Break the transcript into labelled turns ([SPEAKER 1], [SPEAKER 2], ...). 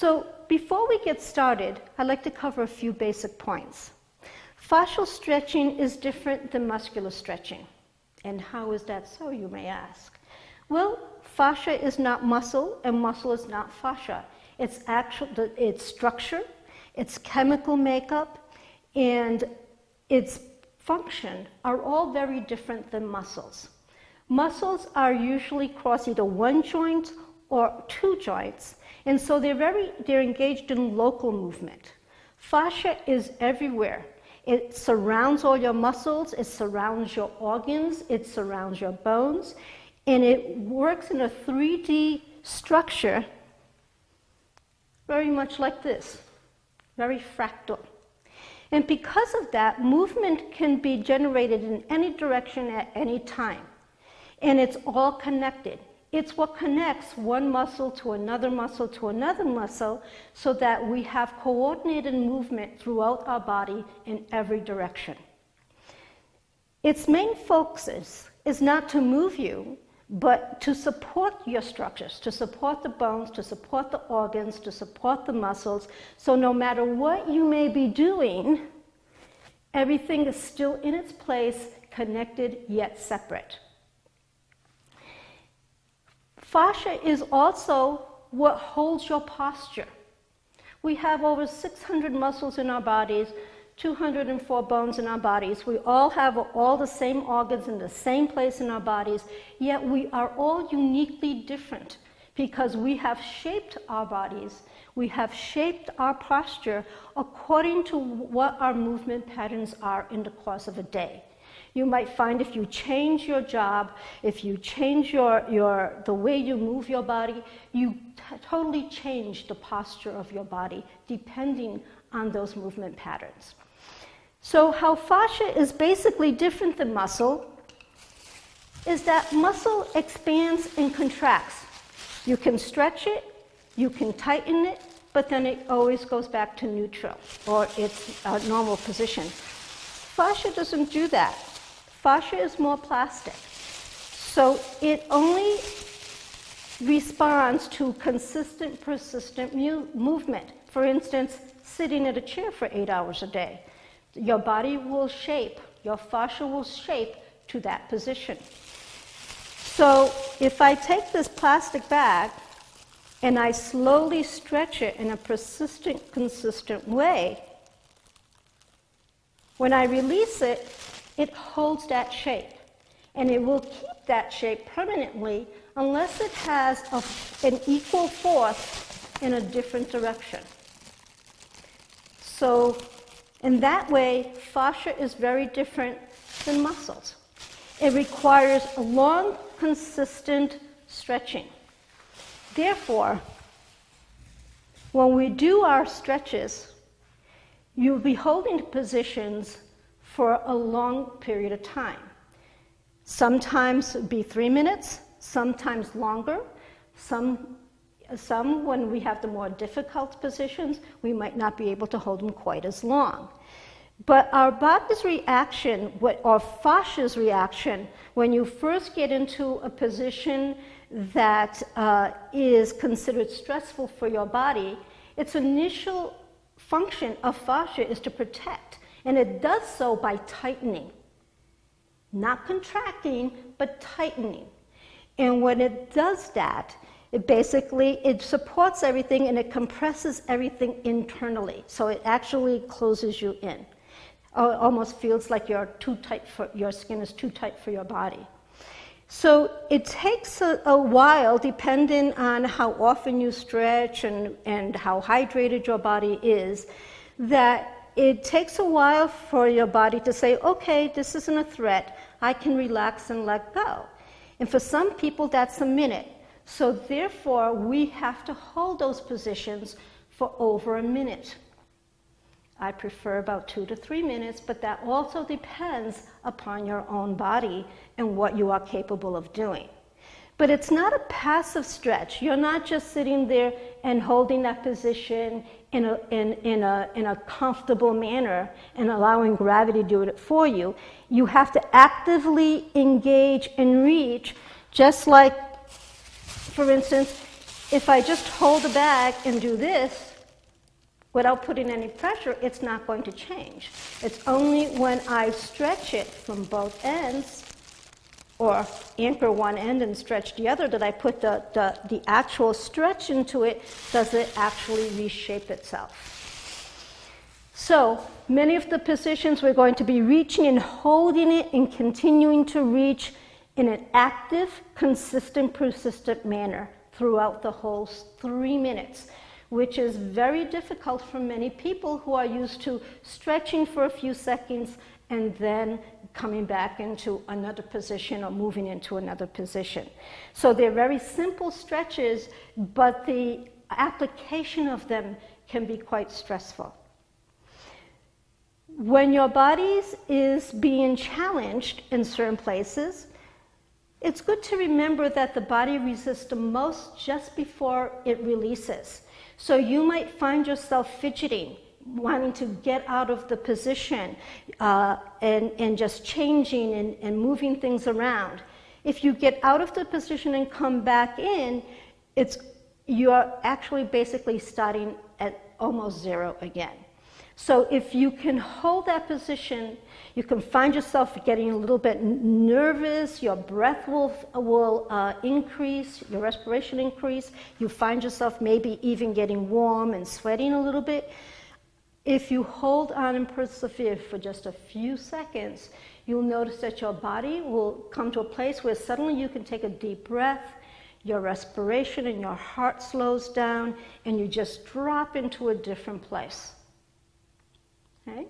[SPEAKER 1] So before we get started, I'd like to cover a few basic points. Fascial stretching is different than muscular stretching. And how is that so, you may ask? Well, fascia is not muscle, and muscle is not fascia. Its structure, its chemical makeup, and its function are all very different than muscles. Muscles are usually cross either one joint or two joints, and so they're engaged in local movement. Fascia is everywhere. It surrounds all your muscles, it surrounds your organs, it surrounds your bones, and it works in a 3D structure very much like this, very fractal. And because of that, movement can be generated in any direction at any time. And it's all connected. It's what connects one muscle to another muscle to another muscle so that we have coordinated movement throughout our body in every direction. Its main focus is not to move you, but to support your structures, to support the bones, to support the organs, to support the muscles. So no matter what you may be doing, everything is still in its place, connected yet separate. Fascia is also what holds your posture. We have over 600 muscles in our bodies, 204 bones in our bodies. We all have all the same organs in the same place in our bodies, yet we are all uniquely different because we have shaped our bodies, we have shaped our posture according to what our movement patterns are in the course of a day. You might find if you change your job, if you change the way you move your body, you totally change the posture of your body depending on those movement patterns. So how fascia is basically different than muscle is that muscle expands and contracts. You can stretch it, you can tighten it, but then it always goes back to neutral or its normal position. Fascia doesn't do that. Fascia is more plastic. So it only responds to consistent, persistent movement. For instance, sitting at a chair for 8 hours a day. Your body will shape, your fascia will shape to that position. So if I take this plastic bag and I slowly stretch it in a persistent, consistent way, when I release it, it holds that shape. And it will keep that shape permanently unless it has an equal force in a different direction. So in that way, fascia is very different than muscles. It requires a long, consistent stretching. Therefore, when we do our stretches, you'll be holding positions for a long period of time. Sometimes it'd be 3 minutes, sometimes longer. Some when we have the more difficult positions, we might not be able to hold them quite as long. But our body's reaction, or fascia's reaction, when you first get into a position that is considered stressful for your body, its initial function of fascia is to protect. And it does so by tightening. Not contracting, but tightening. And when it does that, it supports everything and it compresses everything internally. So it actually closes you in. It almost feels like your skin is too tight for your body. So it takes a while, depending on how often you stretch and how hydrated your body is, that it takes a while for your body to say, okay, this isn't a threat, I can relax and let go. And for some people, that's a minute. So therefore, we have to hold those positions for over a minute. I prefer about 2 to 3 minutes, but that also depends upon your own body and what you are capable of doing. But it's not a passive stretch. You're not just sitting there and holding that position in a comfortable manner and allowing gravity to do it for you. You have to actively engage and reach, just like, for instance, If I just hold the bag and do this without putting any pressure, it's not going to change. It's only when I stretch it from both ends, or anchor one end and stretch the other, that I put the actual stretch into it, does it actually reshape itself. So many of the positions we're going to be reaching and holding it and continuing to reach in an active, consistent, persistent manner throughout the whole 3 minutes, which is very difficult for many people who are used to stretching for a few seconds and then coming back into another position or moving into another position. So they're very simple stretches, but the application of them can be quite stressful. When your body is being challenged in certain places, it's good to remember that the body resists the most just before it releases. So you might find yourself fidgeting, wanting to get out of the position and just changing and moving things around. If you get out of the position and come back in, you're actually basically starting at almost zero again. So if you can hold that position, you can find yourself getting a little bit nervous, your breath will increase, your respiration increase, you find yourself maybe even getting warm and sweating a little bit. If you hold on and persevere for just a few seconds, you'll notice that your body will come to a place where suddenly you can take a deep breath, your respiration and your heart slows down, and you just drop into a different place. Okay?